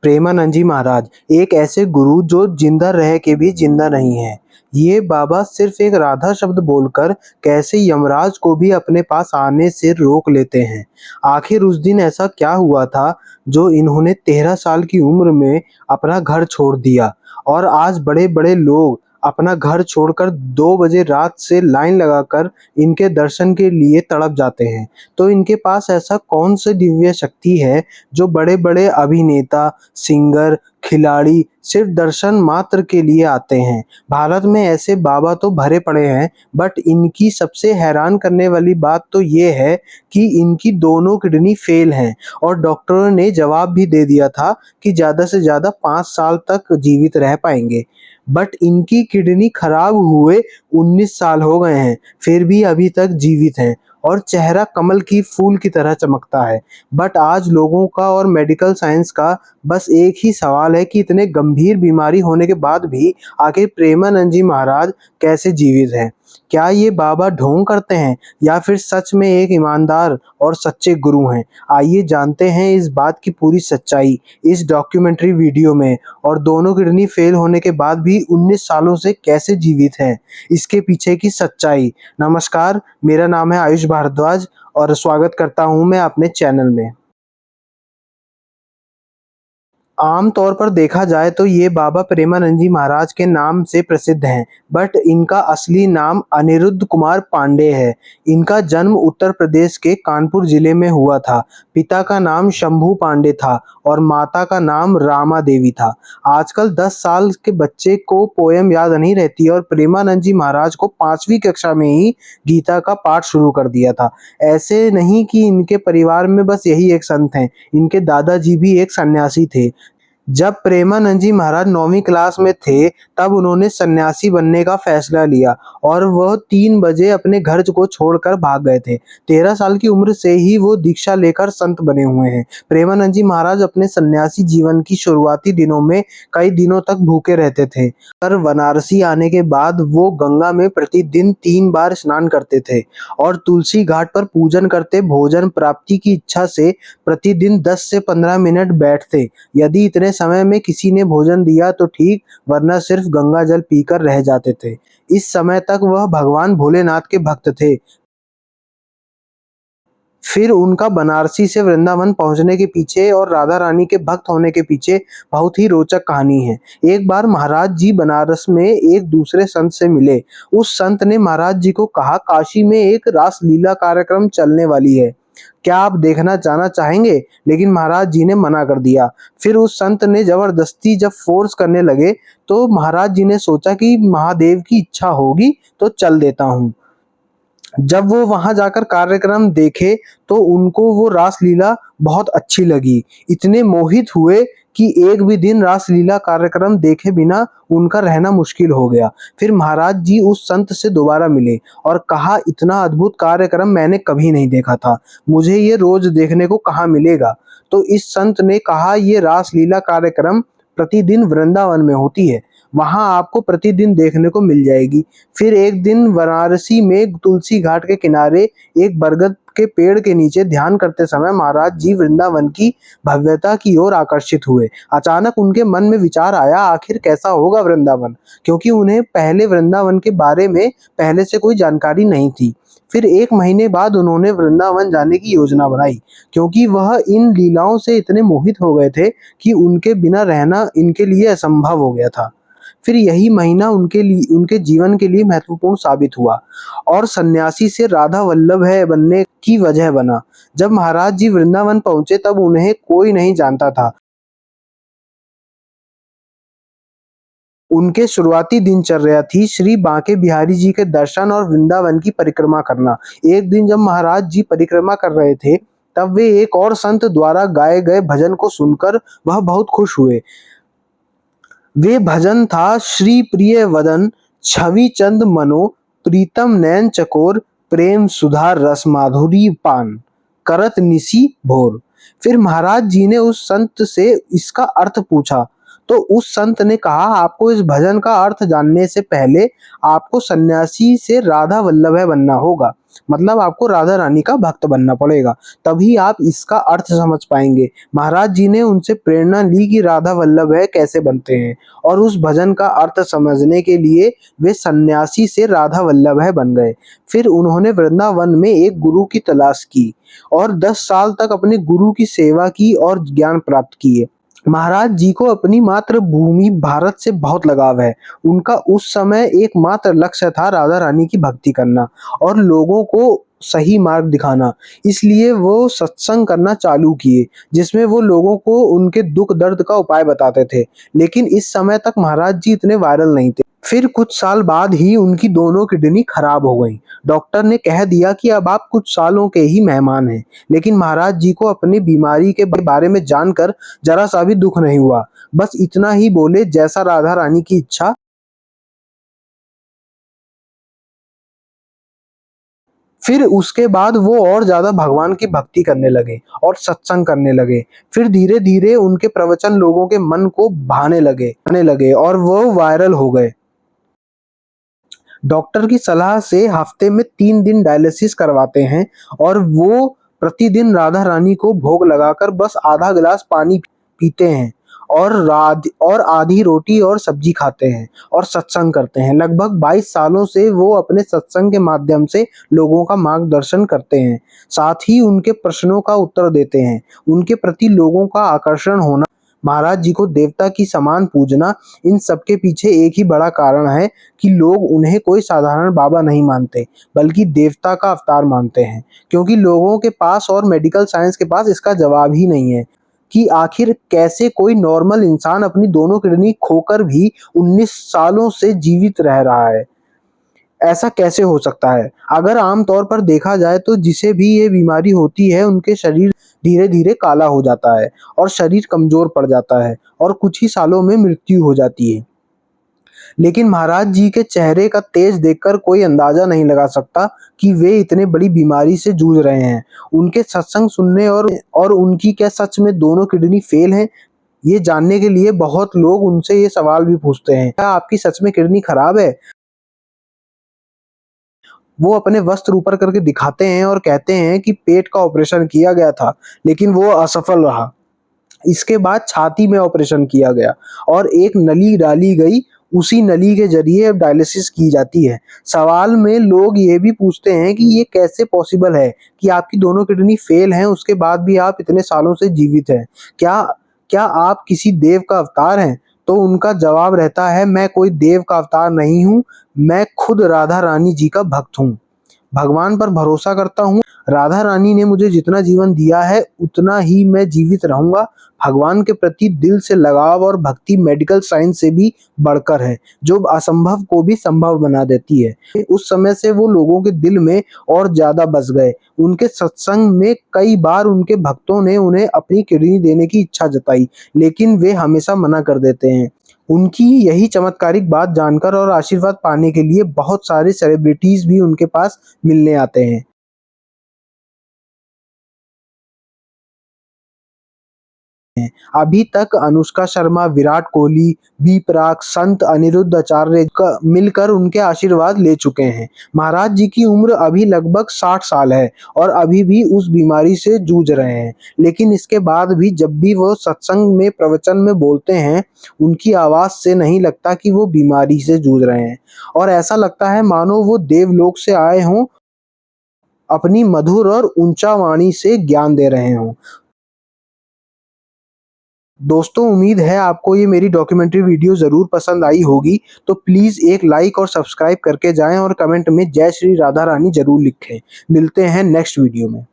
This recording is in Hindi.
प्रेमानंद जी महाराज एक ऐसे गुरु जो जिंदा रह के भी जिंदा नहीं है। ये बाबा सिर्फ एक राधा शब्द बोलकर कैसे यमराज को भी अपने पास आने से रोक लेते हैं। आखिर उस दिन ऐसा क्या हुआ था जो इन्होंने 13 साल की उम्र में अपना घर छोड़ दिया और आज बड़े बड़े लोग अपना घर छोड़कर 2 बजे रात से लाइन लगाकर इनके दर्शन के लिए तड़प जाते हैं। तो इनके पास ऐसा कौन सी दिव्य शक्ति है जो बड़े बड़े अभिनेता, सिंगर, खिलाड़ी सिर्फ दर्शन मात्र के लिए आते हैं। भारत में ऐसे बाबा तो भरे पड़े हैं, बट इनकी सबसे हैरान करने वाली बात तो ये है कि इनकी दोनों किडनी फेल हैं और डॉक्टरों ने जवाब भी दे दिया था कि ज़्यादा से ज़्यादा 5 साल तक जीवित रह पाएंगे। बट इनकी किडनी खराब हुए 19 साल हो गए हैं, फिर भी अभी तक जीवित हैं और चेहरा कमल की फूल की तरह चमकता है। बट आज लोगों का और मेडिकल साइंस का बस एक ही सवाल है कि इतने गंभीर बीमारी होने के बाद भी आखिर प्रेमानंद जी महाराज कैसे जीवित हैं? क्या ये बाबा ढोंग करते हैं या फिर सच में एक ईमानदार और सच्चे गुरु हैं? आइए जानते हैं इस बात की पूरी सच्चाई इस डॉक्यूमेंट्री वीडियो में। और दोनों किडनी फेल होने के बाद भी 19 सालों से कैसे जीवित हैं, इसके पीछे की सच्चाई। नमस्कार, मेरा नाम है आयुष भारद्वाज और स्वागत करता हूं मैं अपने चैनल में। आम तौर पर देखा जाए तो ये बाबा प्रेमानंद जी महाराज के नाम से प्रसिद्ध हैं, बट इनका असली नाम अनिरुद्ध कुमार पांडे है। इनका जन्म उत्तर प्रदेश के कानपुर जिले में हुआ था। पिता का नाम शंभू पांडे था और माता का नाम रामा देवी था। आजकल 10 साल के बच्चे को पोयम याद नहीं रहती और प्रेमानंद जी महाराज को 5वीं कक्षा में ही गीता का पाठ शुरू कर दिया था। ऐसे नहीं कि इनके परिवार में बस यही एक संत हैं, इनके दादाजी भी एक सन्यासी थे। जब प्रेमानंद जी महाराज 9वीं क्लास में थे, तब उन्होंने सन्यासी बनने का फैसला लिया और वह 3 बजे अपने घर को छोड़कर भाग गए थे। 13 साल की उम्र से ही वो दीक्षा लेकर संत बने हुए हैं। प्रेमानंद जी महाराज अपने सन्यासी जीवन की शुरुआती दिनों में कई दिनों तक भूखे रहते थे। पर बनारसी आने के बाद वो गंगा में प्रतिदिन 3 बार स्नान करते थे और तुलसी घाट पर पूजन करते भोजन प्राप्ति की इच्छा से प्रतिदिन 10 से 15 मिनट बैठते। यदि इतने समय में किसी ने भोजन दिया तो ठीक, वरना सिर्फ गंगा जल पीकर रह जाते थे। इस समय तक वह भगवान भोलेनाथ के भक्त थे। फिर उनका बनारसी से वृंदावन पहुंचने के पीछे और राधा रानी के भक्त होने के पीछे बहुत ही रोचक कहानी है। एक बार महाराज जी बनारस में एक दूसरे संत से मिले। उस संत ने महाराज जी को कहा, काशी में एक रास लीला कार्यक्रम चलने वाली है, क्या आप देखना जाना चाहेंगे? लेकिन महाराज जी ने मना कर दिया। फिर उस संत ने जबरदस्ती जब फोर्स करने लगे तो महाराज जी ने सोचा कि महादेव की इच्छा होगी तो चल देता हूँ। जब वो वहां जाकर कार्यक्रम देखे तो उनको वो रासलीला बहुत अच्छी लगी। इतने मोहित हुए कि एक भी दिन रासलीला कार्यक्रम देखे बिना उनका रहना मुश्किल हो गया। फिर महाराज जी उस संत से दोबारा मिले और कहा, इतना अद्भुत कार्यक्रम मैंने कभी नहीं देखा था, मुझे ये रोज देखने को कहाँ मिलेगा? तो इस संत ने कहा, ये रासलीला कार्यक्रम प्रतिदिन वृंदावन में होती है, वहां आपको प्रतिदिन देखने को मिल जाएगी। फिर एक दिन वाराणसी में तुलसी घाट के किनारे एक बरगद के पेड़ के नीचे ध्यान करते समय महाराज जी वृंदावन की भव्यता की ओर आकर्षित हुए। अचानक उनके मन में विचार आया, आखिर कैसा होगा वृंदावन, क्योंकि उन्हें पहले वृंदावन के बारे में पहले से कोई जानकारी नहीं थी। फिर 1 महीने बाद उन्होंने वृंदावन जाने की योजना बनाई, क्योंकि वह इन लीलाओं से इतने मोहित हो गए थे कि उनके बिना रहना इनके लिए असंभव हो गया था। फिर यही महीना उनके जीवन के लिए महत्वपूर्ण साबित हुआ और सन्यासी से राधा वल्लभ है बनने की वजह बना। जब महाराज जी वृंदावन पहुंचे तब उन्हें कोई नहीं जानता था। उनके शुरुआती दिनचर्या थी श्री बांके बिहारी जी के दर्शन और वृंदावन की परिक्रमा करना। एक दिन जब महाराज जी परिक्रमा कर रहे थे, तब वे एक और संत द्वारा गाए गए भजन को सुनकर वह बहुत खुश हुए। वे भजन था, श्री प्रिय वदन छवि चंद मनो प्रीतम नैन चकोर प्रेम सुधा रस माधुरी पान करत निसी भोर। फिर महाराज जी ने उस संत से इसका अर्थ पूछा तो उस संत ने कहा, आपको इस भजन का अर्थ जानने से पहले आपको सन्यासी से राधा वल्लभ बनना होगा। मतलब आपको राधा रानी का भक्त बनना पड़ेगा, तभी आप इसका अर्थ समझ पाएंगे। महाराज जी ने उनसे प्रेरणा ली कि राधा वल्लभ कैसे बनते हैं, और उस भजन का अर्थ समझने के लिए वे सन्यासी से राधा वल्लभ बन गए। फिर उन्होंने वृंदावन में एक गुरु की तलाश की और 10 साल तक अपने गुरु की सेवा की और ज्ञान प्राप्त किए। महाराज जी को अपनी मातृभूमि भारत से बहुत लगाव है। उनका उस समय एकमात्र लक्ष्य था राधा रानी की भक्ति करना और लोगों को सही मार्ग दिखाना। इसलिए वो सत्संग करना चालू किए, जिसमें वो लोगों को उनके दुख दर्द का उपाय बताते थे। लेकिन इस समय तक महाराज जी इतने वायरल नहीं थे। फिर कुछ साल बाद ही उनकी दोनों किडनी खराब हो गई। डॉक्टर ने कह दिया कि अब आप कुछ सालों के ही मेहमान हैं। लेकिन महाराज जी को अपनी बीमारी के बारे में जानकर जरा सा भी दुख नहीं हुआ। बस इतना ही बोले, जैसा राधा रानी की इच्छा। फिर उसके बाद वो और ज्यादा भगवान की भक्ति करने लगे और सत्संग करने लगे। फिर धीरे धीरे उनके प्रवचन लोगों के मन को भाने लगे और वो वायरल हो गए। डॉक्टर की सलाह से हफ्ते में 3 दिन डायलिसिस करवाते हैं और वो प्रतिदिन राधा रानी को भोग लगाकर बस आधा गिलास पानी पीते हैं और आधी रोटी और सब्जी खाते हैं और सत्संग करते हैं। लगभग 22 सालों से वो अपने सत्संग के माध्यम से लोगों का मार्गदर्शन करते हैं, साथ ही उनके प्रश्नों का उत्तर देते हैं। उनके प्रति लोगों का आकर्षण होना, महाराज जी को देवता की समान पूजना, इन सब के पीछे एक ही बड़ा कारण है कि लोग उन्हें कोई साधारण बाबा नहीं मानते, बल्कि देवता का अवतार मानते हैं। क्योंकि लोगों के पास और मेडिकल साइंस के पास इसका जवाब ही नहीं है कि आखिर कैसे कोई नॉर्मल इंसान अपनी दोनों किडनी खोकर भी 19 सालों से जीवित रह रहा है। ऐसा कैसे हो सकता है? अगर आम तौर पर देखा जाए तो जिसे भी ये बीमारी होती है, उनके शरीर धीरे धीरे काला हो जाता है और शरीर कमजोर पड़ जाता है और कुछ ही सालों में मृत्यु हो जाती है। लेकिन महाराज जी के चेहरे का तेज देखकर कोई अंदाजा नहीं लगा सकता कि वे इतने बड़ी बीमारी से जूझ रहे हैं। उनके सत्संग सुनने और उनकी क्या सच में दोनों किडनी फेल हैं, ये जानने के लिए बहुत लोग उनसे ये सवाल भी पूछते हैं, क्या आपकी सच में किडनी खराब है? वो अपने वस्त्र ऊपर करके दिखाते हैं और कहते हैं कि पेट का ऑपरेशन किया गया था, लेकिन वो असफल रहा। इसके बाद छाती में ऑपरेशन किया गया और एक नली डाली गई, उसी नली के जरिए अब डायलिसिस की जाती है। सवाल में लोग ये भी पूछते हैं कि ये कैसे पॉसिबल है कि आपकी दोनों किडनी फेल हैं, उसके बाद भी आप इतने सालों से जीवित हैं। क्या क्या आप किसी देव का अवतार हैं? तो उनका जवाब रहता है, मैं कोई देव का अवतार नहीं हूँ, मैं खुद राधा रानी जी का भक्त हूँ। भगवान पर भरोसा करता हूँ। राधा रानी ने मुझे जितना जीवन दिया है उतना ही मैं जीवित रहूंगा। भगवान के प्रति दिल से लगाव और भक्ति मेडिकल साइंस से भी बढ़कर है, जो असंभव को भी संभव बना देती है। उस समय से वो लोगों के दिल में और ज्यादा बस गए। उनके सत्संग में कई बार उनके भक्तों ने उन्हें अपनी किडनी देने की इच्छा जताई, लेकिन वे हमेशा मना कर देते हैं। उनकी यही चमत्कारिक बात जानकर और आशीर्वाद पाने के लिए बहुत सारे सेलिब्रिटीज भी उनके पास मिलने आते हैं। अभी तक अनुष्का शर्मा, विराट कोहली, बी प्राक, संत अनिरुद्ध आचार्य का मिलकर उनके आशीर्वाद ले चुके हैं। महाराज जी की उम्र अभी लगभग 60 साल है और अभी भी उस बीमारी से जूझ रहे हैं। लेकिन इसके बाद भी जब भी वो सत्संग में प्रवचन में बोलते हैं, उनकी आवाज से नहीं लगता कि वो बीमारी से जूझ रहे हैं, और ऐसा लगता है मानो वो देवलोक से आए हों, अपनी मधुर और ऊंचा वाणी से ज्ञान दे रहे हों। दोस्तों, उम्मीद है आपको ये मेरी डॉक्यूमेंट्री वीडियो ज़रूर पसंद आई होगी। तो प्लीज़ एक लाइक और सब्सक्राइब करके जाएं और कमेंट में जय श्री राधा रानी ज़रूर लिखें। मिलते हैं नेक्स्ट वीडियो में।